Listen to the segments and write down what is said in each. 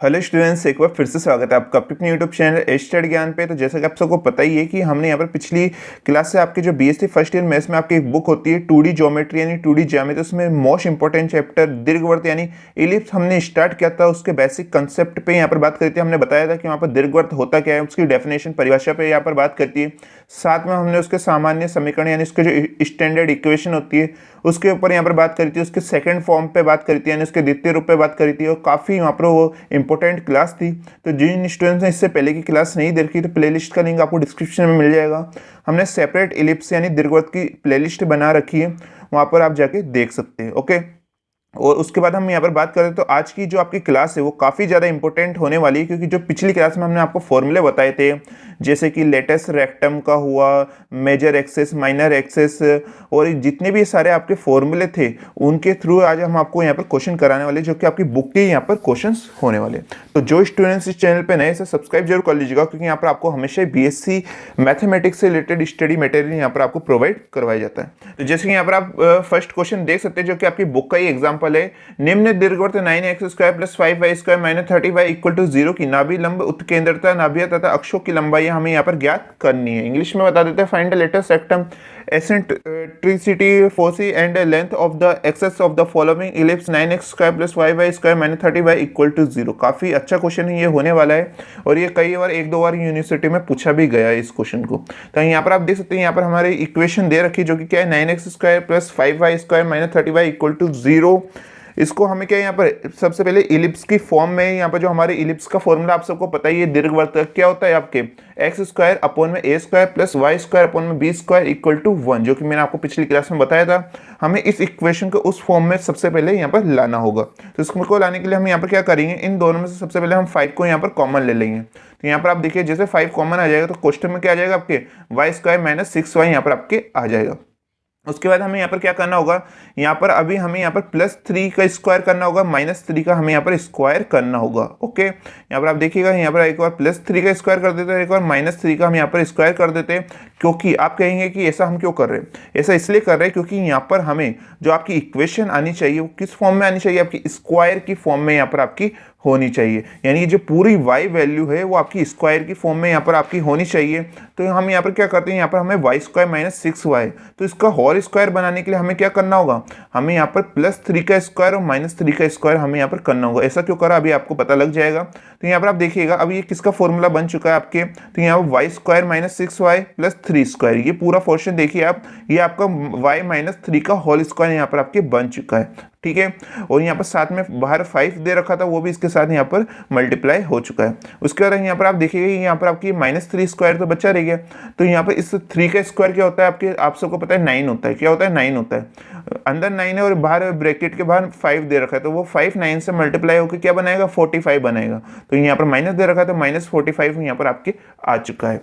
Hello students, एक बार फिर से स्वागत है आपका अपने यूट्यूब चैनल एस्टेड ज्ञान पे। तो जैसा कि आप सबको पता ही है कि हमने यहाँ पर पिछली क्लास से आपके जो बीएससी फर्स्ट ईयर मैथ्स में आपकी एक बुक होती है 2D ज्योमेट्री यानी 2D ज्यामिति, उसमें मोस्ट इंपॉर्टेंट चैप्टर दीर्घवृत्त यानी इलिप्स हमने स्टार्ट किया था। उसके बेसिक कंसेप्ट पे यहाँ पर बात करती है। हमने बताया था कि वहाँ पर दीर्घवृत्त होता क्या है, उसकी डेफिनेशन परिभाषा पे यहाँ पर बात करती है। साथ में हमने उसके सामान्य समीकरण यानी उसके जो स्टैंडर्ड इक्वेशन होती है उसके ऊपर यहाँ पर बात करी थी। उसके सेकंड फॉर्म पे बात करी थी यानी उसके द्वितीय रूप पे बात करी थी, और काफ़ी वहाँ पर वो इंपॉर्टेंट क्लास थी। तो जिन स्टूडेंट्स ने इससे पहले की क्लास नहीं देखी तो प्लेलिस्ट का लिंक आपको डिस्क्रिप्शन में मिल जाएगा। हमने सेपरेट इलिप्स यानी दीर्घवृत्त की प्लेलिस्ट बना रखी है, वहाँ पर आप जाके देख सकते हैं। ओके, और उसके बाद हम यहाँ पर बात करें तो आज की जो आपकी क्लास है वो काफ़ी ज़्यादा इंपॉर्टेंट होने वाली है, क्योंकि जो पिछली क्लास में हमने आपको फॉर्मूले बताए थे, जैसे कि लेटेस्ट रेक्टम का हुआ, मेजर एक्सेस, माइनर एक्सेस, और जितने भी सारे आपके फॉर्मूले थे उनके थ्रू आज हम आपको यहाँ पर क्वेश्चन कराने वाले, जो कि आपकी बुक के यहाँ पर क्वेश्चंस होने वाले। तो जो स्टूडेंट्स इस चैनल पर नए से सब्सक्राइब जरूर कर लीजिएगा, क्योंकि यहाँ पर आपको हमेशा बीएससी मैथमेटिक्स से रिलेटेड स्टडी मटेरियल यहाँ पर आपको प्रोवाइड करवाया जाता है। तो जैसे कि यहाँ पर आप फर्स्ट क्वेश्चन देख सकते हैं, जो कि आपकी बुक का ही एग्जाम्पल है। निम्न दीर्घवृत्त 9x² + 5y² - 30y = 0 की नाभि लंब, उत्केंद्रता, नाभिया तथा अक्षों की लंबाई हमें यहाँ पर ज्ञात करनी है। इंग्लिश में बता देते हैं, find the latus rectum, eccentricity, foci and length of the axes of the following ellipse 9x² + 5y² - 30y = 0। काफी अच्छा क्वेश्चन ये होने वाला है, और ये कई बार एक दो बार यूनिवर्सिटी में पूछा भी गया है इस क्वेश्चन को। तो यहाँ पर आप देख सकते हैं, यहाँ पर हमारी इक्वेशन दे रखी है, जो कि क्या है, 9x² + 5y² - 30y = 0। इसको हमें क्या, यहाँ पर सबसे पहले इलिप्स की फॉर्म में, यहाँ पर जो हमारे इलिप्स का फॉर्मूला आप सबको पता ही है, दीर्घवृत्त क्या होता है आपके, x² / a² + y² / b² = 1, जो कि मैंने आपको पिछली क्लास में बताया था। हमें इस इक्वेशन को उस फॉर्म में सबसे पहले यहाँ पर लाना होगा। तो इसको लाने के लिए हम यहाँ पर क्या करेंगे, इन दोनों में से सबसे पहले हम 5 को यहाँ पर कॉमन ले लेंगे। तो यहाँ पर आप देखिए, जैसे 5 कॉमन आ जाएगा तो क्वेश्चन में क्या आ जाएगा आपके, y² - 6y यहाँ पर आपके आ जाएगा। उसके बाद हमें यहाँ पर क्या करना होगा, यहाँ पर अभी हमें यहाँ पर +3 का स्क्वायर करना होगा, -3 का हमें यहाँ पर स्क्वायर करना होगा। ओके, यहाँ पर आप देखिएगा, यहाँ पर एक बार +3 का स्क्वायर कर देते हैं, एक बार -3 का हम यहाँ पर स्क्वायर कर देते हैं। क्योंकि आप कहेंगे कि ऐसा हम क्यों कर रहे हैं, ऐसा इसलिए कर रहे हैं क्योंकि यहाँ पर हमें जो आपकी इक्वेशन आनी चाहिए वो किस फॉर्म में आनी चाहिए, आपकी स्क्वायर की फॉर्म में यहाँ पर आपकी होनी चाहिए। यानी जो पूरी y वैल्यू है वो आपकी स्क्वायर की फॉर्म में यहाँ पर आपकी होनी चाहिए। तो हम यहाँ पर क्या करते हैं, यहाँ पर हमें y² - 6y, तो इसका होल स्क्वायर बनाने के लिए हमें क्या करना होगा, हमें यहाँ पर +3 का स्क्वायर और -3 का स्क्वायर हमें यहाँ पर करना होगा। ऐसा क्यों करा, अभी आपको पता लग जाएगा। तो यहाँ पर आप देखिएगा, अब ये किसका फॉर्मूला बन चुका है आपके, तो यहाँ पर y² - 6y + 3², ये पूरा पोर्शन देखिए आप, ये आपका y - 3 का होल स्क्वायर यहाँ पर आपके बन चुका है। ठीक है, और यहाँ पर साथ में बाहर 5 दे रखा था, वो भी इसके साथ यहाँ पर मल्टीप्लाई हो चुका है। उसके बाद यहाँ पर आप देखिएगा, यहाँ पर आपकी -3² तो बचा रह गया। तो यहाँ पर इस 3 का स्क्वायर क्या होता है आपके, आप सबको पता है 9 होता है। क्या होता है, 9 होता है। अंदर 9 है और बाहर ब्रैकेट के बाहर 5 दे रखा है, तो वो 5 9 से मल्टीप्लाई होकर क्या बनाएगा, 45 बनाएगा। तो यहाँ पर माइनस दे रखा है, तो -45 यहाँ पर आपके आ चुका है।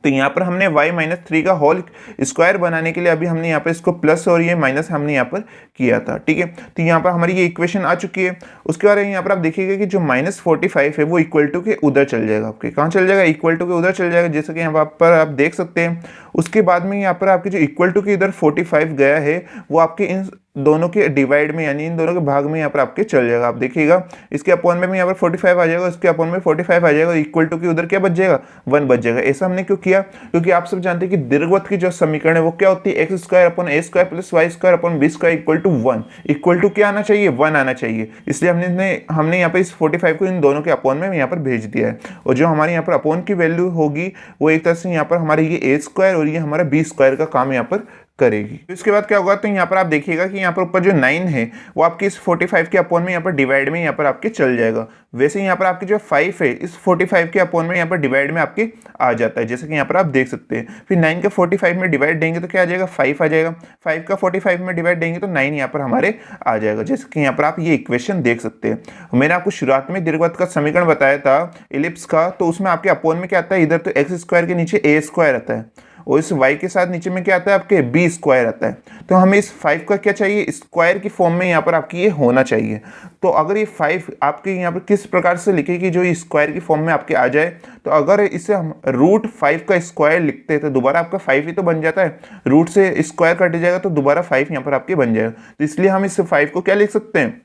तो यहाँ पर हमने y - 3 का होल स्क्वायर बनाने के लिए अभी हमने यहाँ पर इसको प्लस और ये माइनस हमने यहाँ पर किया था। ठीक है, तो यहाँ पर हमारी ये इक्वेशन आ चुकी है। उसके बाद यहाँ पर आप देखिएगा कि जो -45 है वो इक्वल टू के उधर चल जाएगा, आपके कहाँ चल जाएगा, इक्वल टू के उधर चल जाएगा, जैसे कि यहाँ पर आप देख सकते हैं। उसके बाद में यहाँ पर आपके जो इक्वल टू के इधर 45 गया है वो आपके इन दोनों के डिवाइड में यानी इन दोनों के भाग में यहाँ पर आपके चल जाएगा। आप देखिएगा, इसके अपॉन में यहाँ पर 45 आ जाएगा, इसके अपॉन में 45 आ जाएगा, इक्वल टू के उधर क्या बच जाएगा, 1 बच जाएगा। ऐसा हमने क्यों किया, क्योंकि आप सब जानते हैं कि दीर्घवृत्त की जो समीकरण है वो क्या होती है, x² / a² + y² / b² = 1, equal to क्या आना चाहिए, 1 आना चाहिए। इसलिए हमने यहाँ पर इस 45 को इन दोनों के अपॉन में यहाँ पर भेज दिया है, और जो हमारे यहाँ पर अपॉन की वैल्यू होगी वो एक तरह से यहाँ पर हमारे ये a² और ये हमारा b² का काम यहाँ पर करेगी। तो इसके बाद क्या होगा, तो यहाँ पर आप देखिएगा कि यहाँ पर ऊपर जो 9 है वो आपकी इस 45 के अपॉन में यहाँ पर डिवाइड में यहाँ पर आपके चल जाएगा। वैसे यहाँ पर आपकी जो 5 है इस 45 के अपॉन में यहाँ पर डिवाइड में आपके आ जाता है, जैसे कि यहाँ पर आप देख सकते हैं। फिर 9 का 45 में डिवाइड देंगे तो क्या आ जाएगा, 5 आ जाएगा। 5 का 45 में डिवाइड देंगे तो 9 यहाँ पर हमारे आ जाएगा, जैसे कि यहाँ पर आप ये इक्वेशन देख सकते हैं। मैंने आपको शुरुआत में दीर्घवृत्त का समीकरण बताया था इलिप्स का, तो उसमें आपके अपॉन में क्या आता है, इधर तो x² के नीचे a² आता है, और इस y के साथ नीचे में क्या आता है आपके b² आता है। तो हमें इस 5 का क्या चाहिए, स्क्वायर की फॉर्म में यहाँ पर आपकी ये होना चाहिए। तो अगर ये 5 आपके यहाँ पर किस प्रकार से लिखे कि जो स्क्वायर की फॉर्म में आपके आ जाए, तो अगर इसे हम √5 का स्क्वायर लिखते हैं तो दोबारा आपका 5 ही तो बन जाता है, रूट से स्क्वायर कट जाएगा तो दोबारा 5 यहाँ पर आपके बन जाएगा। तो इसलिए हम इस 5 को क्या लिख सकते हैं,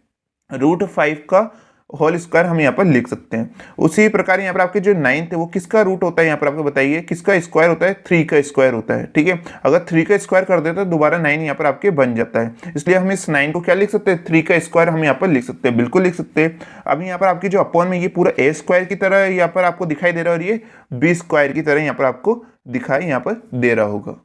√5 का होल स्क्वायर हम यहाँ पर लिख सकते हैं। उसी प्रकार यहाँ पर आपके जो 9th है वो किसका रूट होता है, यहाँ पर आपको बताइए किसका स्क्वायर होता है, 3 का स्क्वायर होता है। ठीक है, अगर 3 का स्क्वायर कर देते तो दोबारा 9 यहाँ पर आपके बन जाता है, इसलिए हम इस 9 को क्या लिख सकते हैं, 3 का स्क्वायर हम यहाँ पर लिख सकते हैं, बिल्कुल लिख सकते हैं। अब यहाँ पर आपकी जो अपॉन में ये पूरा ए स्क्वायर की तरह यहाँ पर आपको दिखाई दे रहा है और ये बी स्क्वायर की तरह यहाँ पर आपको दिखाई यहाँ पर दे रहा होगा।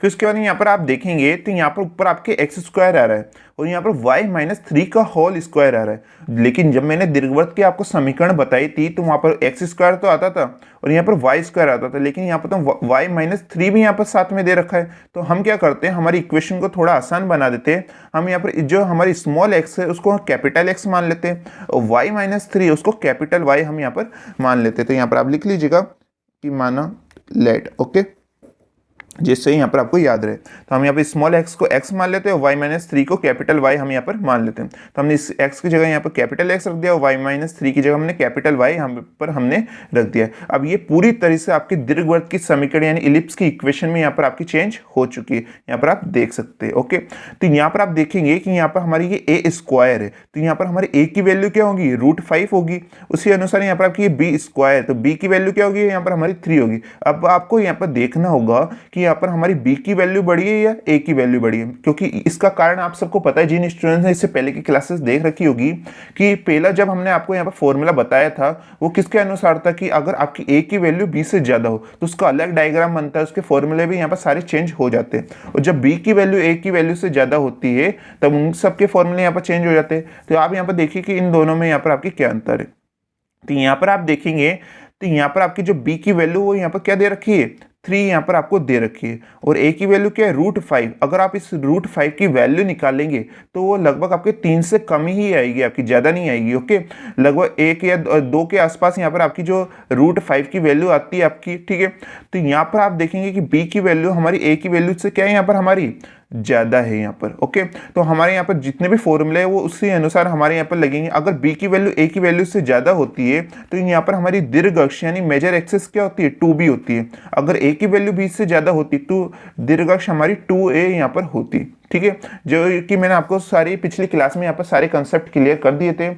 फिर उसके बाद यहाँ पर आप देखेंगे तो यहाँ पर ऊपर आपके एक्स स्क्वायर आ रहा है और यहाँ पर y माइनस 3 का होल स्क्वायर आ रहा है, लेकिन जब मैंने दीर्घवृत्त की आपको समीकरण बताई थी तो वहाँ पर एक्स स्क्वायर तो आता था और यहाँ पर वाई स्क्वायर आता था, लेकिन यहाँ पर तो y माइनस 3 भी यहाँ पर साथ में दे रखा है। तो हम क्या करते हैं, हमारी इक्वेशन को थोड़ा आसान बना देते हैं। हम यहाँ पर जो हमारी स्मॉल एक्स है उसको कैपिटल एक्स मान लेते हैं और y माइनस 3 उसको कैपिटल y हम यहाँ पर मान लेते हैं। तो यहाँ पर आप लिख लीजिएगा कि माना लेट, ओके, जिससे यहाँ पर आपको याद रहे। तो हम यहाँ पर स्मॉल एक्स को एक्स मान लेते हैं और वाई माइनस 3 को कैपिटल वाई हम यहाँ पर मान लेते हैं। तो हमने इस एक्स की जगह यहाँ पर कैपिटल एक्स रख दिया और वाई माइनस 3 की जगह हमने कैपिटल वाई यहाँ पर हमने रख दिया। अब ये पूरी तरह से आपके दीर्घवृत्त की समीकरण यानी इलिप्स की इक्वेशन में यहाँ पर आपकी चेंज हो चुकी है, यहाँ पर आप देख सकते हैं। ओके, तो यहाँ पर आप देखेंगे कि यहाँ पर हमारी ये ए स्क्वायर है, तो यहाँ पर हमारी ए की वैल्यू क्या होगी, √5 होगी। उसी अनुसार यहाँ पर आपकी ये बी स्क्वायर, तो बी की वैल्यू क्या होगी, यहाँ पर हमारी 3 होगी। अब आपको यहाँ पर देखना होगा कि यहाँ पर हमारी b की वैल्यू बढ़ी है या a की वैल्यू बढ़ी है, क्योंकि इसका कारण आप सबको पता है, जिन स्टूडेंट्स ने इससे पहले की क्लासेस देख रखी होगी कि पहला जब हमने आपको यहाँ पर फॉर्मूला बताया था वो किसके अनुसार था कि अगर आपकी a की वैल्यू b से ज्यादा हो तो उसका अलग डायग्राम बनता है, उसके फॉर्मूले भी यहाँ पर सारे चेंज हो जाते हैं। और जब b की वैल्यू a की वैल्यू से ज्यादा होती है तब उन सबके फॉर्मूले यहाँ पर चेंज हो जाते हैं। तो आप यहाँ पर देखिए कि इन दोनों में यहाँ पर आपकी क्या अंतर है। तो यहाँ पर आप देखेंगे तो यहाँ पर आपकी जो b की वैल्यू वो यहाँ पर क्या दे रखी है, 3 यहाँ पर आपको दे रखी है और a की वैल्यू क्या है, √5। अगर आप इस √5 की वैल्यू निकालेंगे तो वो लगभग आपके 3 से कम ही आएगी, आपकी ज़्यादा नहीं आएगी। ओके, लगभग 1 या 2 के आसपास यहाँ पर आपकी जो √5 की वैल्यू आती है आपकी। ठीक है, तो यहाँ पर आप देखेंगे कि b की वैल्यू हमारी a की वैल्यू से क्या है, यहाँ पर हमारी ज़्यादा है यहाँ पर। ओके, तो हमारे यहाँ पर जितने भी फॉर्मूले हैं वो उसी अनुसार हमारे यहाँ पर लगेंगे। अगर b की वैल्यू a की वैल्यू से ज़्यादा होती है तो यहाँ पर हमारी दीर्घ अक्ष यानी मेजर एक्सिस क्या होती है, 2b होती है। अगर a की वैल्यू b से ज़्यादा होती तो दीर्घ अक्ष हमारी 2a यहाँ पर होती। ठीक है, जो कि मैंने आपको सारी पिछली क्लास में यहाँ पर सारे कंसेप्ट क्लियर कर दिए थे।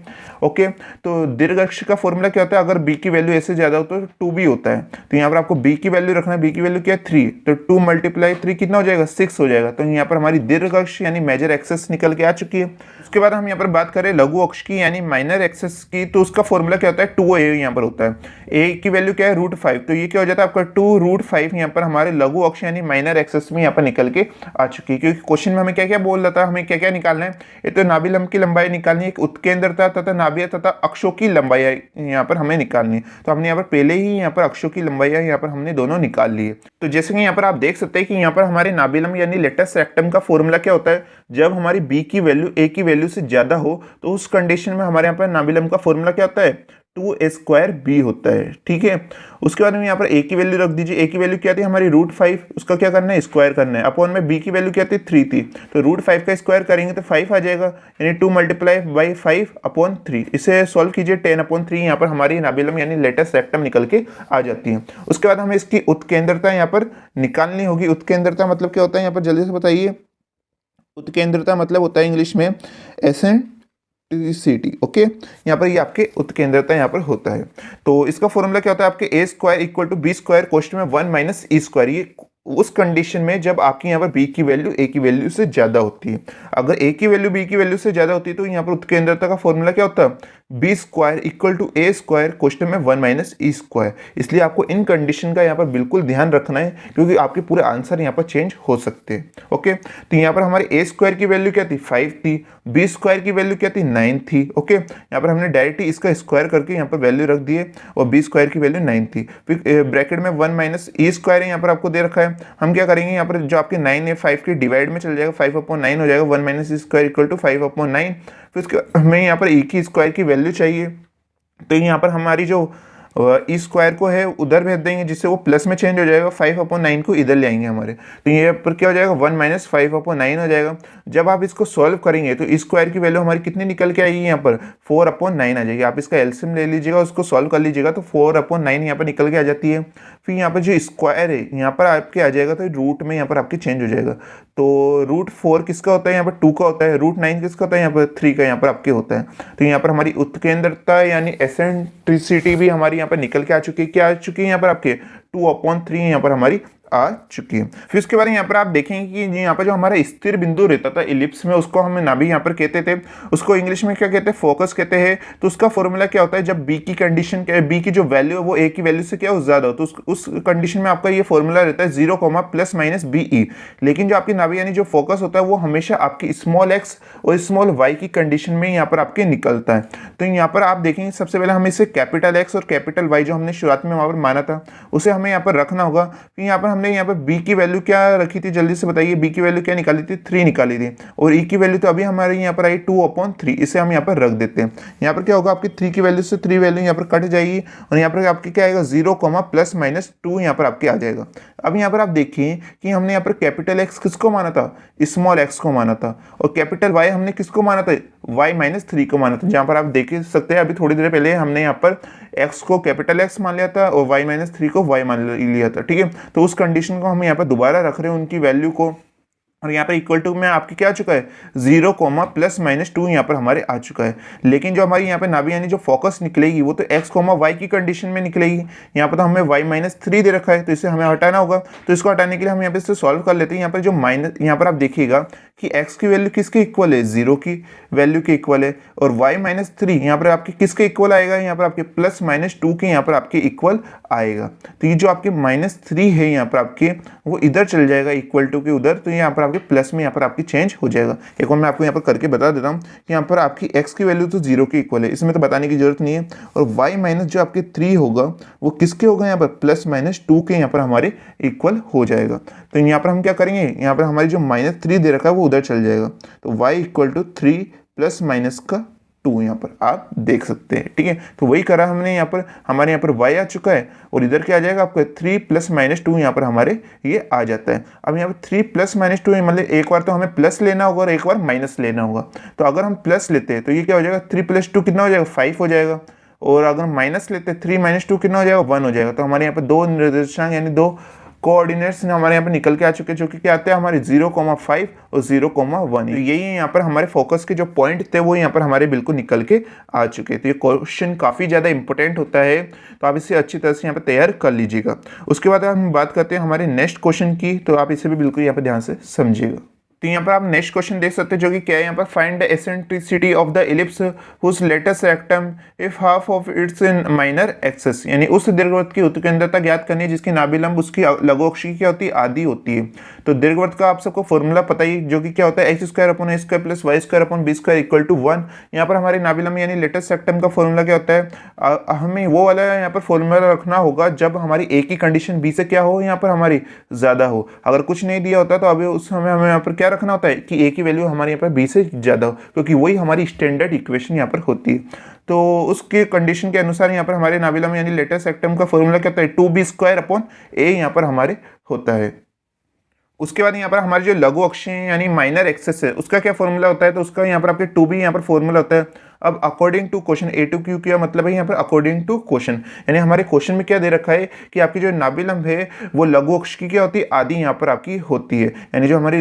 ओके, तो दीर्घ अक्ष का फॉर्मूला क्या होता है, अगर b की वैल्यू a से ज़्यादा हो तो 2b होता है। तो यहाँ पर आपको b की वैल्यू रखना है, b की वैल्यू क्या है 3, तो 2 × 3 कितना हो जाएगा, 6 हो जाएगा। तो यहाँ पर हमारी दीर्घ अक्ष यानी मेजर एक्सेस निकल के आ चुकी है। उसके बाद हम यहाँ पर बात करें लघु अक्ष की यानी माइनर एक्सेस की, तो उसका फॉर्मूला क्या होता है, 2a यहाँ पर होता है। a की वैल्यू क्या है, √5, तो ये क्या हो जाता है आपका 2√5 यहाँ पर हमारे लघु अक्ष यानी माइनर एक्सेस में यहाँ पर निकल के आ चुकी है। क्योंकि क्वेश्चन में हमें क्या क्या बोल रहा था, हमें क्या क्या निकालना है, ये तो नाभिलंब की लंबाई निकालनी है, एक उत्केंद्रता तथा नाभिय तथा अक्षों की लंबाई यहाँ पर हमें निकालनी है। तो हमने यहाँ पर पहले ही यहाँ पर अक्षों की लंबाई यहाँ पर हमने दोनों निकाल ली है। तो जैसे कि यहाँ पर आप देख सकते हैं कि यहाँ पर हमारे नाभिलंब यानी लेटस रेक्टम का फॉर्मूला क्या होता है, जब हमारी b की वैल्यू a की वैल्यू से ज्यादा हो तो उस कंडीशन में हमारे यहाँ पर नाभिलंब का फॉर्मूला क्या होता है, 2a² होता है। ठीक है, उसके बाद में यहाँ पर a की वैल्यू रख दीजिए। a की वैल्यू क्या थी हमारी √5, उसका क्या करना है, स्क्वायर करना है। अपॉन में b की वैल्यू क्या थी, 3 थी, तो √5 का स्क्वायर करेंगे तो 5 आ जाएगा, यानी 2 × 5/3। इसे सॉल्व कीजिए, 10/3 यहाँ पर हमारी नाभिलंब यानी लेटस रेक्टम निकल के आ जाती है। उसके बाद हमें इसकी उत्केंद्रता यहाँ पर निकालनी होगी। उत्केंद्रता मतलब क्या होता है, यहाँ पर जल्दी से बताइए। उत्केंद्रता मतलब होता है इंग्लिश में एसेंट्रिसिटी। ओके, यहाँ पर ये आपके उत्केंद्रता यहाँ पर होता है। तो इसका फॉर्मूला क्या होता है, आपके a² = b² कोष्ठ में 1 - e²। ये उस कंडीशन में जब आपकी यहाँ पर b की वैल्यू a की वैल्यू से ज्यादा होती है। अगर a की वैल्यू b की वैल्यू से ज्यादा होती है तो यहाँ पर उत्केंद्रता का फॉर्मूला क्या होता है, b² = a² कोष्ठ में 1 - e²। इसलिए आपको इन कंडीशन का यहाँ पर बिल्कुल ध्यान रखना है, क्योंकि आपके पूरे आंसर यहाँ पर चेंज हो सकते हैं। ओके, तो यहाँ पर हमारी a² की वैल्यू क्या थी, 5 थी, b² की वैल्यू क्या थी, 9 थी। ओके, यहाँ पर हमने डायरेक्ट ही इसका स्क्वायर करके यहाँ पर वैल्यू रख दिए और b² की वैल्यू 9 थी। फिर ब्रैकेट में 1 - e² यहाँ पर आपको दे रखा है। हम क्या करेंगे, यहाँ पर जो आपके 9 है 5 के डिवाइड में चल जाएगा, 5/9 हो जाएगा, 1 - e² = 5/9। फिर उसके हमें यहाँ पर e² की वैल्यू चाहिए। तो यहाँ पर हमारी जो ई स्क्वायर को है उधर भेज देंगे जिससे वो प्लस में चेंज हो जाएगा, 5/9 को इधर ले आएंगे हमारे, तो ये पर क्या हो जाएगा 1 - 5/9 हो जाएगा। जब आप इसको सॉल्व करेंगे तो ई स्क्वायर की वैल्यू हमारी कितनी निकल के आएगी यहाँ पर 4/9 आ जाएगी। आप इसका एलसीएम ले लीजिएगा, उसको सॉल्व कर लीजिएगा तो 4/9 यहाँ पर निकल के आ जाती है। फिर यहाँ पर जो स्क्वायर है यहाँ पर आपके आ जाएगा तो रूट में यहाँ पर आपके चेंज हो जाएगा। तो √4 किसका होता है, यहाँ पर 2 का होता है। √9 किसका होता है, यहाँ पर 3 का यहाँ पर आपके होता है। तो यहाँ पर हमारी उत्केंद्रता यानी एसेंट्रिसिटी भी हमारी यहाँ पर निकल के आ चुकी है। क्या आ चुकी है यहाँ पर आपके 2/3 यहाँ पर हमारी आ चुकी है। फिर उसके बाद यहाँ पर आप देखेंगे कि यहाँ पर जो हमारा स्थिर बिंदु रहता था इलिप्स में, उसको हम नाभि यहाँ पर कहते थे, उसको इंग्लिश में क्या कहते हैं, फोकस कहते हैं। तो उसका फॉर्मूला क्या होता है, जब बी की कंडीशन बी की जो वैल्यू है वो ए की वैल्यू से क्या हो ज्यादा हो, तो उस कंडीशन में आपका ये फॉर्मूला रहता है 0, ± BE। लेकिन जो आपकी नाभि यानी जो फोकस होता है वो हमेशा आपकी स्मॉल x और स्मॉल y की कंडीशन में यहाँ पर आपके निकलता है। तो यहाँ पर आप देखेंगे सबसे पहले हम इसे कैपिटल X और कैपिटल Y जो हमने शुरुआत में वहाँ पर माना था उसे हमें यहाँ पर रखना होगा। फिर यहाँ पर हमने यहाँ पर b की वैल्यू क्या रखी थी, जल्दी से बताइए, b की वैल्यू क्या निकाली थी, 3 निकाली थी, और e की वैल्यू तो अभी हमारे यहाँ पर आई 2/3। इसे हम यहाँ पर रख देते हैं। यहाँ पर क्या होगा, आपकी 3 की वैल्यू से 3 वैल्यू यहाँ पर कट जाएगी और यहाँ पर आपकी क्या आएगा 0, ±2 यहाँ पर आपके आ जाएगा। अब यहाँ पर आप देखिए कि हमने यहाँ पर कैपिटल X किसको माना था, स्मॉल x को माना था, और कैपिटल Y हमने किसको माना था, y - 3 को माना था। जहाँ पर आप देख सकते हैं अभी थोड़ी देर पहले हमने यहाँ पर x को कैपिटल X मान लिया था और y - 3 को y मान लिया था, ठीक है। तो उस कंडीशन को हम यहाँ पर दोबारा रख रहे हैं उनकी वैल्यू को, और यहाँ पर इक्वल टू में आपकी क्या आ चुका है 0, ±2 यहाँ पर हमारे आ चुका है। लेकिन जो हमारी यहाँ पे नाभि यानी जो फोकस निकलेगी वो तो x, y की कंडीशन में निकलेगी। यहाँ पर तो हमें y - 3 दे रखा है तो इसे हमें हटाना होगा। तो इसको हटाने के लिए हम यहाँ पे इसे सॉल्व कर लेते हैं। यहाँ पर जो माइनस, यहाँ पर आप देखिएगा कि x की वैल्यू किसके इक्वल है, 0 की वैल्यू के इक्वल है, और y - 3 यहाँ पर आपके किसके इक्वल आएगा, यहाँ पर आपके +-2 के यहाँ पर आपके इक्वल आएगा। तो ये जो आपके -3 है यहाँ पर आपके वो इधर चल जाएगा इक्वल टू के उधर, तो यहाँ पर आपके प्लस में यहाँ पर आपकी चेंज हो जाएगा। एक और मैं आपको यहाँ पर करके बता देता हूँ कि यहाँ पर आपकी x की वैल्यू तो 0 के इक्वल है, इसमें तो बताने की जरूरत नहीं है, और y- जो आपके 3 होगा वो किसके होगा, यहाँ पर +-2 के यहाँ पर हमारे इक्वल हो जाएगा। तो यहाँ पर हम क्या करेंगे, यहाँ पर हमारी जो -3 दे रखा है वो उधर चल जाएगा। तो y = 3 + -2 यहाँ पर आप देख सकते हैं, ठीक है। तो वही करा हमने, यहाँ पर हमारे यहाँ पर y आ चुका है और इधर क्या आ जाएगा आपका 3 + -2 यहाँ पर हमारे ये आ जाता है। अब यहाँ पर 3 + -2 मतलब एक बार तो हमें प्लस लेना होगा और एक बार माइनस लेना होगा। तो अगर हम प्लस लेते हैं तो ये क्या हो जाएगा 3 + 2 कितना हो जाएगा 5 हो जाएगा, और अगर माइनस लेते हैं 3 - 2 कितना हो जाएगा 1 हो जाएगा। तो हमारे यहाँ पर दो निर्देशांक यानी दो कोऑर्डिनेट्स हमारे यहाँ पे निकल के आ चुके हैं, जो कि क्या आते हैं हमारे 0,5 और 0,1। तो यही यहाँ पर हमारे फोकस के जो पॉइंट थे वो यहाँ पर हमारे बिल्कुल निकल के आ चुके। तो ये क्वेश्चन काफ़ी ज़्यादा इंपॉर्टेंट होता है, तो आप इसे अच्छी तरह से यहाँ पर तैयार कर लीजिएगा। उसके बाद हम बात करते हैं हमारे नेक्स्ट क्वेश्चन की, तो आप इसे भी बिल्कुल यहाँ पर ध्यान से समझिएगा। तो यहाँ पर आप नेक्स्ट क्वेश्चन देख सकते हैं जो कि क्या है, यहाँ पर find the eccentricity of the ellipse whose latus rectum if half of its in minor axis, यानी उस दीर्घवृत्त की उत्केंद्रता ज्ञात करनी है जिसकी नाभिलंब उसकी लघु अक्ष की क्या होती है, आधी होती है। तो दीर्घवृत्त का आप सबको फॉर्मूला पता ही, जो कि क्या होता है x² + a² + y² = 1। यहाँ पर हमारे नाभिलंब यानी लेटेस्ट रेक्टम का फॉर्मूला क्या होता है, हमें वो वाला यहाँ पर फॉर्मूला रखना होगा जब हमारी a की कंडीशन b से क्या हो, यहाँ पर हमारी ज्यादा हो। अगर कुछ नहीं दिया होता तो अभी उस समय हमें यहाँ पर क्या रखना होता है कि a की वैल्यू हमारे यहाँ पर b से ज्यादा हो, क्योंकि वही हमारी स्टैंडर्ड इक्वेशन यहाँ पर होती है। तो उसके कंडीशन के अनुसार यहाँ पर हमारे नाभिलंब यानी लेटेस्ट रेक्टम का फॉर्मूला क्या होता है 2b² a यहाँ पर हमारे होता है। उसके बाद यहाँ पर हमारे जो लघु अक्ष है यानी माइनर एक्सेस है उसका क्या फॉर्मूला होता है, तो उसका यहाँ पर आपके 2b यहाँ पर फॉर्मूला होता है। अब अकॉर्डिंग टू क्वेश्चन A2Q क्या मतलब है, यहाँ पर अकॉर्डिंग टू क्वेश्चन, यानी हमारे क्वेश्चन में क्या दे रखा है कि आपकी जो नाभिलंब है वो लघु अक्ष की क्या होती है, आधी यहाँ पर आपकी होती है। यानी जो हमारी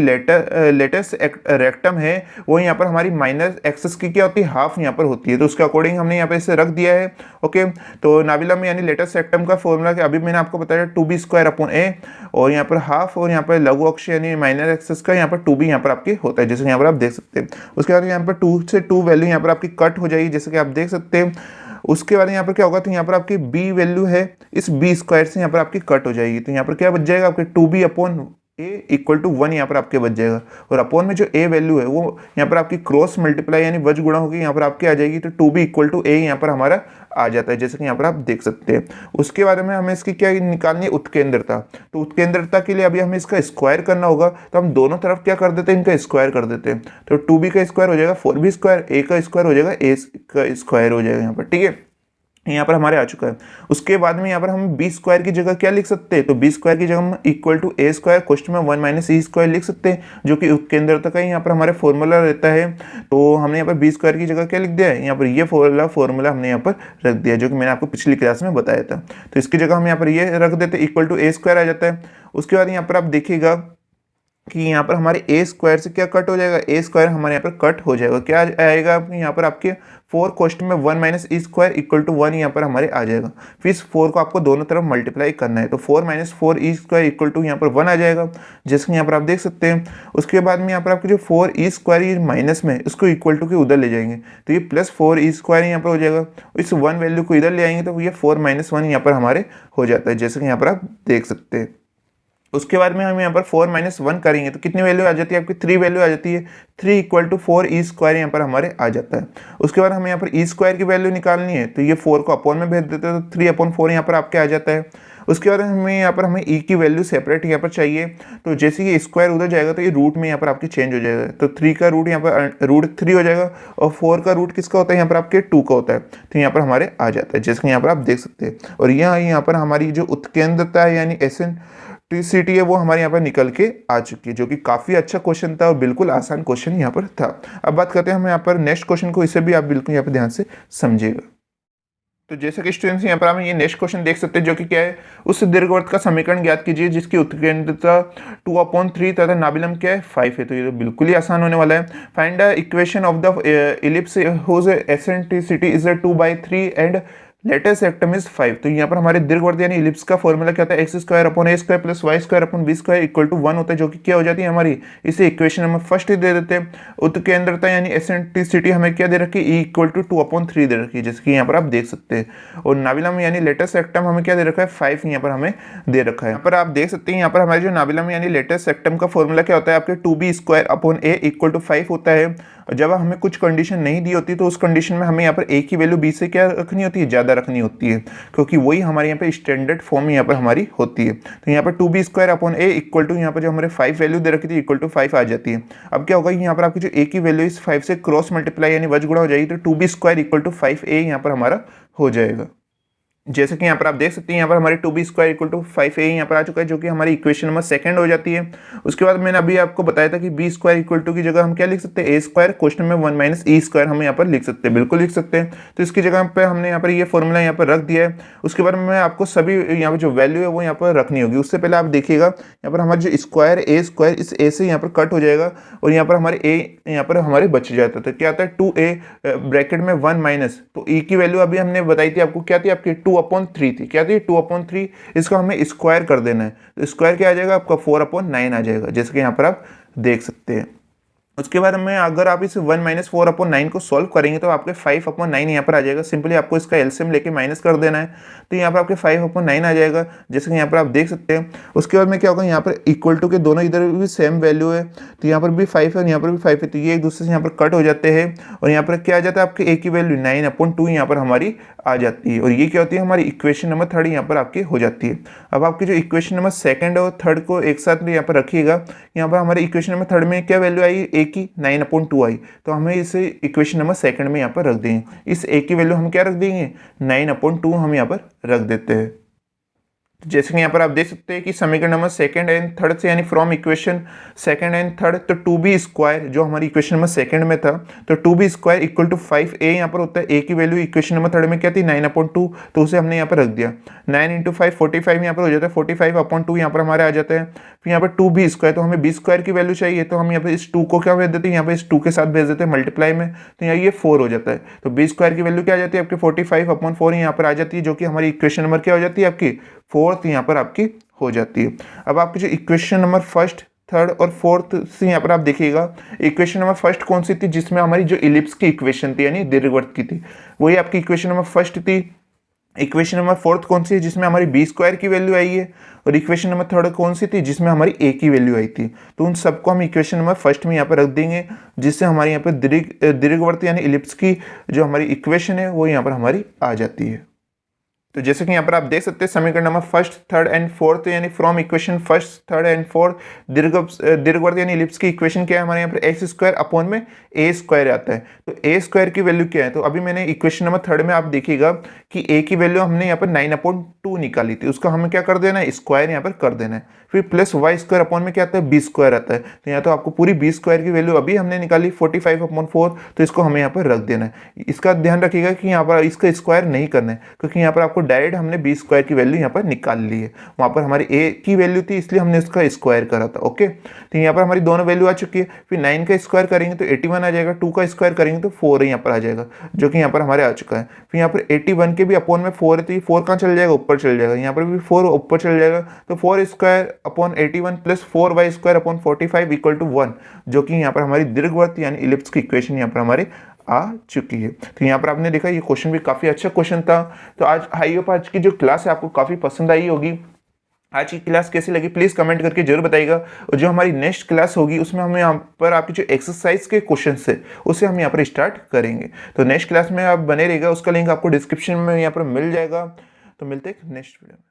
लेटेस्ट रेक्टम है वो यहाँ पर हमारी माइनर एक्सेस की क्या होती है, हाफ यहाँ पर होती है। तो उसके अकॉर्डिंग हमने यहाँ पर इसे रख दिया है। ओके, तो नाभिलंब यानी लेटेस्ट रेक्टम का फॉर्मूला अभी मैंने आपको बताया 2b² और यहाँ पर हाफ, और यहाँ पर लघु अक्ष यानी माइनर एक्सेस का यहाँ पर 2b यहाँ पर आपके होता है, जैसे यहाँ पर आप देख सकते हैं। उसके बाद यहाँ पर 2 से 2 वैल्यू यहाँ पर आपकी कट हो जाएगी, जैसे कि आप देख सकते हैं। उसके बाद यहाँ पर क्या होगा, तो यहाँ पर आपकी b वैल्यू है इस b² से यहाँ पर आपकी कट हो जाएगी। तो यहाँ पर क्या बच जाएगा आपके 2b/a = 1 यहाँ पर आपके बच जाएगा, और अपॉन में जो a वैल्यू है वो यहाँ पर आपकी क्रॉस मल्टीप्लाई यानी वज गुणा होगी, यहाँ पर आपके आ जाएगी। तो 2b = a यहाँ पर हमारा आ जाता है, जैसे कि यहाँ पर आप देख सकते हैं। उसके बारे में हमें इसकी क्या निकालनी है, उत्केंद्रता। तो उत्केंद्रता के लिए अभी हमें इसका स्क्वायर करना होगा, तो हम दोनों तरफ क्या कर देते हैं, इनका स्क्वायर कर देते हैं। तो 2b का स्क्वायर हो जाएगा 4b², a का स्क्वायर हो जाएगा a का स्क्वायर हो जाएगा यहाँ पर, ठीक है। यहाँ पर हमारे आ चुका है। उसके बाद में यहाँ पर हम बी स्क्वायर की जगह क्या लिख सकते हैं, तो बी स्क्वायर की जगह हम equal to a square question में 1 माइनस ई स्क्वायर लिख सकते हैं, जो कि केंद्रता का यहाँ पर हमारे फॉर्मूला रहता है। तो हमने यहाँ पर बी स्क्वायर की जगह क्या लिख दिया है, यहाँ पर ये फॉर्मूला हमने यहाँ पर रख दिया, जो कि मैंने आपको पिछली क्लास में बताया था। तो इसकी जगह हम यहाँ पर ये रख देते इक्वल टू ए स्क्वायर आ जाता है। उसके बाद यहाँ पर आप देखिएगा कि यहाँ पर हमारे ए स्क्वायर से क्या कट हो जाएगा, ए स्क्वायर हमारे यहाँ पर कट हो जाएगा, क्या आएगा यहाँ पर आपके 4 क्वेश्चन में 1 minus e square equal to 1 यहाँ पर हमारे आ जाएगा। फिर इस 4 को आपको दोनों तरफ मल्टीप्लाई करना है, तो 4 minus 4 e square equal to यहाँ पर 1 आ जाएगा, जैसे कि यहाँ पर आप देख सकते हैं। उसके बाद में यहाँ पर आपके जो 4 ई स्क्वायर ये माइनस में इसको इक्वल टू के उधर ले जाएंगे, तो ये प्लस 4 ई स्क्वायर यहाँ पर हो जाएगा। इस 1 वैल्यू को इधर ले आएंगे तो ये 4 माइनस 1 यहाँ पर हमारे हो जाता है, जैसे कि यहाँ पर आप देख सकते हैं। उसके बाद में हम यहाँ पर 4 माइनस 1 करेंगे तो कितनी वैल्यू आ जाती है आपकी, 3 वैल्यू आ जाती है। 3 इक्वल टू 4 ई स्क्वायर यहाँ पर हमारे आ जाता है। उसके बाद हमें यहाँ पर ई स्क्वायर की वैल्यू निकालनी है, तो ये 4 को अपॉन में भेज देते हैं, तो 3/4 यहाँ पर आपके आ जाता है। उसके बाद हमें ई की वैल्यू सेपरेट यहाँ पर चाहिए, तो जैसे ये स्क्वायर उधर जाएगा तो ये रूट में यहाँ पर आपकी चेंज हो जाएगा, तो 3 का रूट यहाँ पर रूट 3 हो जाएगा, और 4 का रूट किसका होता है, यहाँ पर आपके 2 का होता है, तो यहाँ पर हमारे आ जाता है, जैसे कि यहाँ पर आप देख सकते हैं। और यहाँ पर हमारी जो उत्केंद्रता है यानी एसेंट्रिसिटी है वो हमारे यहाँ पर निकल के आ चुकी है, जो कि काफ़ी अच्छा क्वेश्चन था और बिल्कुल आसान क्वेश्चन यहाँ पर था। अब बात करते हैं हम यहाँ पर नेक्स्ट क्वेश्चन को, इसे भी आप बिल्कुल यहाँ पर ध्यान से समझिएगा। तो जैसे कि स्टूडेंट्स यहाँ पर हम ये नेक्स्ट क्वेश्चन देख सकते हैं, जो कि क्या है, उस दीर्घवृत्त का समीकरण ज्ञात कीजिए जिसकी उत्केंद्रता 2/3 तथा नाभिलंब क्या है 5 है। तो ये तो बिल्कुल ही आसान होने वाला है। Find the equation of the ellipse whose eccentricity is 2/3 and latus rectum is 5। तो यहाँ पर हमारे दीर्घवृत्त यानी इलिप्स का फॉर्मूला क्या होता है, x² plus y² equal to 1 होता है, जो कि क्या हो जाती है हमारी, इसे इक्वेशन हम फर्स्ट ही दे देते हैं। उत्केंद्रता यानी एसेंट्रिसिटी हमें क्या दे रखी है, E इक्वल टू 2/3 दे रखी है, जैसे कि यहाँ पर आप देख सकते हैं। और नाभिलंब यानी लेटेस्ट सेक्टम हमें क्या दे रखा है, 5 यहाँ पर हमें दे रखा है। यहाँ पर आप देख सकते हैं, यहाँ पर हमारे जो नाभिलंब यानी लेटेस्ट सेक्टम का फॉर्मूला क्या होता है, आपके 2b² इक्वल टू 5 होता है। जब हमें कुछ कंडीशन नहीं दी होती तो उस कंडीशन में हमें यहाँ पर a की वैल्यू b से क्या रखनी होती है, ज़्यादा रखनी होती है, क्योंकि वही हमारे यहाँ पे स्टैंडर्ड फॉर्म यहाँ पर हमारी होती है। तो यहाँ पर 2b² इक्वल टू यहाँ पर जो हमारे 5 वैल्यू दे रखी थी इक्वल टू 5 आ जाती है। अब क्या होगा, यहाँ पर आपकी जो a की वैल्यू इस 5 से क्रॉस मल्टीप्लाई यानी वज गुणा हो जाएगी, तो 2b² इक्वल टू 5a यहाँ पर हमारा हो जाएगा। जैसे कि यहाँ पर आप देख सकते हैं, यहाँ पर हमारे 2b² इक्वल टू 5a यहाँ पर आ चुका है, जो कि हमारी इक्वेशन नंबर सेकंड हो जाती है। उसके बाद मैंने अभी आपको बताया था कि b² इक्वल टू की जगह हम क्या लिख सकते हैं, a² क्वेश्चन में 1 माइनस ई स्क्वायर हम यहाँ पर लिख सकते हैं, बिल्कुल लिख सकते हैं। तो इसकी जगह पे हमने यहाँ पर ये फॉर्मूला यहाँ पर रख दिया है। उसके बाद में आपको सभी यहाँ पर जो वैल्यू है वो यहाँ पर रखनी होगी। उससे पहले आप देखिएगा, यहाँ पर हमारे जो स्क्वायर a² इस a से यहाँ पर कट हो जाएगा, और यहाँ पर हमारे a यहाँ पर हमारे बच जाता है, तो क्या आता है 2a ब्रैकेट में 1 माइनस, तो e की वैल्यू अभी हमने बताई थी आपको क्या थी, आपकी 2/3 थी, क्या थी 2/3, इसको हमें स्क्वायर कर देना है, तो स्क्वायर क्या आ जाएगा आपका 4/9 आ जाएगा, जैसे कि यहाँ पर आप देख सकते हैं। उसके बाद में अगर आप इस 1 माइनस 4/9 को सॉल्व करेंगे तो आपके 5/9 यहाँ पर आ जाएगा। सिंपली आपको इसका एलसीएम लेके माइनस कर देना है, तो यहाँ पर आपके 5/9 आ जाएगा, जैसे कि यहाँ पर आप देख सकते हैं। उसके बाद में क्या होगा, यहाँ पर इक्वल टू के दोनों इधर भी सेम वैल्यू है, तो यहाँ पर भी 5 है और यहाँ पर भी 5 है, तो ये एक दूसरे से यहाँ पर कट हो जाते हैं, और यहाँ पर क्या आ जाता है आपके a की वैल्यू 9/2 यहाँ पर हमारी आ जाती है, और ये क्या होती है हमारी इक्वेशन नंबर 3 यहाँ पर आपकी हो जाती है। अब आपकी जो इक्वेशन नंबर सेकंड और थर्ड को एक साथ यहाँ पर रखिएगा। यहाँ पर हमारी इक्वेशन नंबर 3 में क्या वैल्यू आई, a की 9/2 आई, तो हमें इसे इक्वेशन नंबर सेकंड में यहाँ पर रख देंगे। इस a की वैल्यू हम क्या रख देंगे, 9/2 हम यहाँ पर रख देते हैं। जैसे कि यहाँ पर आप देख सकते हैं कि समीकरण नंबर सेकंड एंड थर्ड से यानी from equation second and third, तो 2b² जो हमारी इक्वेशन नंबर सेकंड में था, तो 2b² इक्वल टू 5a यहाँ पर होता है। a की वैल्यू इक्वेशन नंबर थर्ड में क्या थी, 9/2, तो उसे हमने यहाँ पर रख दिया। 9 × 5 45 यहाँ पर हो जाता है, 45/2 यहाँ पर हमारे आ जाता है। फिर यहाँ पर 2b², तो हमें b² की वैल्यू चाहिए, तो हम यहाँ पर इस 2 को क्या भेज देते हैं, यहाँ पर इस 2 के साथ भेज देते हैं मल्टीप्लाई में, तो यहाँ ये 4 हो जाता है। तो b² की वैल्यू क्या आ जाती है आपकी 45/4 यहाँ पर आ जाती है, जो कि हमारी इक्वेशन नंबर क्या हो जाती है आपकी फोर्थ यहाँ पर आपकी हो जाती है। अब आपकी जो इक्वेशन नंबर फर्स्ट थर्ड और फोर्थ से यहाँ पर आप देखिएगा, इक्वेशन नंबर फर्स्ट कौन सी थी, जिसमें हमारी जो इलिप्स की इक्वेशन थी यानी दीर्घवृत्त की थी, वही आपकी इक्वेशन नंबर फर्स्ट थी। इक्वेशन नंबर फोर्थ कौन सी है, जिसमें हमारी b² की वैल्यू आई है, और इक्वेशन नंबर थर्ड कौन सी थी, जिसमें हमारी a की वैल्यू आई थी। तो उन सबको हम इक्वेशन नंबर फर्स्ट में यहाँ पर रख देंगे, जिससे हमारे यहाँ पर दीर्घवृत्त यानी इलिप्स की जो हमारी इक्वेशन है वो यहाँ पर हमारी आ जाती है। तो जैसे कि यहाँ पर आप देख सकते हैं समीकरण number first, third and fourth, यानी from equation first, third and fourth दीर्घवृत्त यानी इलिप्स की इक्वेशन क्या है हमारे यहाँ पर एक्स स्क्वायर अपॉन में ए स्क्वायर आता है। तो ए स्क्वायर की वैल्यू क्या है, तो अभी मैंने इक्वेशन नंबर थर्ड में आप देखिएगा कि ए की वैल्यू हमने यहाँ पर 9/2 निकाली थी, उसका हमें क्या कर देना है, स्क्वायर यहाँ पर कर देना है। फिर प्लस वाई स्क्वायर अपॉन में क्या आता है, बी स्क्वायर आता है। तो यहाँ तो आपको पूरी बी स्क्वायर की वैल्यू अभी हमने निकाली 45/4, तो इसको हमें यहाँ पर रख देना है। इसका ध्यान रखिएगा कि यहाँ पर इसका स्क्वायर नहीं करना है, क्योंकि यहाँ पर आपको डायरेक्ट हमने बी स्क्वायर की वैल्यू यहाँ पर निकाल ली है। वहाँ पर हमारी ए की वैल्यू थी इसलिए हमने उसका स्क्वायर करा था। ओके, तो यहाँ पर हमारी दोनों वैल्यू आ चुकी है। फिर 9 का स्क्वायर करेंगे तो 81 आ जाएगा, 2 का स्क्वायर करेंगे तो 4 यहाँ पर आ जाएगा, जो कि यहाँ पर हमारे आ चुका है। फिर यहाँ पर 81 के भी अपॉन में 4 है, तो ये 4 कहाँ चल जाएगा, ऊपर चल जाएगा। यहाँ पर भी 4 ऊपर चल जाएगा, तो 4 square upon 81 plus 4y square upon 45 equal to 1, जो कि यहाँ पर हमारी दीर्घवृत्त यानी इलिप्स की इक्वेशन यहाँ पर हमारे आ चुकी है। तो यहाँ पर आपने देखा ये क्वेश्चन भी काफ़ी अच्छा क्वेश्चन था। तो आज आई होप आज की जो क्लास है आपको काफ़ी पसंद आई होगी। आज की क्लास कैसी लगी प्लीज़ कमेंट करके जरूर बताइएगा। और जो हमारी नेक्स्ट क्लास होगी उसमें हम यहाँ पर आपकी जो एक्सरसाइज के क्वेश्चन है उसे हम यहाँ पर स्टार्ट करेंगे। तो नेक्स्ट क्लास में आप बने रहिएगा, उसका लिंक आपको डिस्क्रिप्शन में यहाँ पर मिल जाएगा। तो मिलते हैं नेक्स्ट वीडियो में।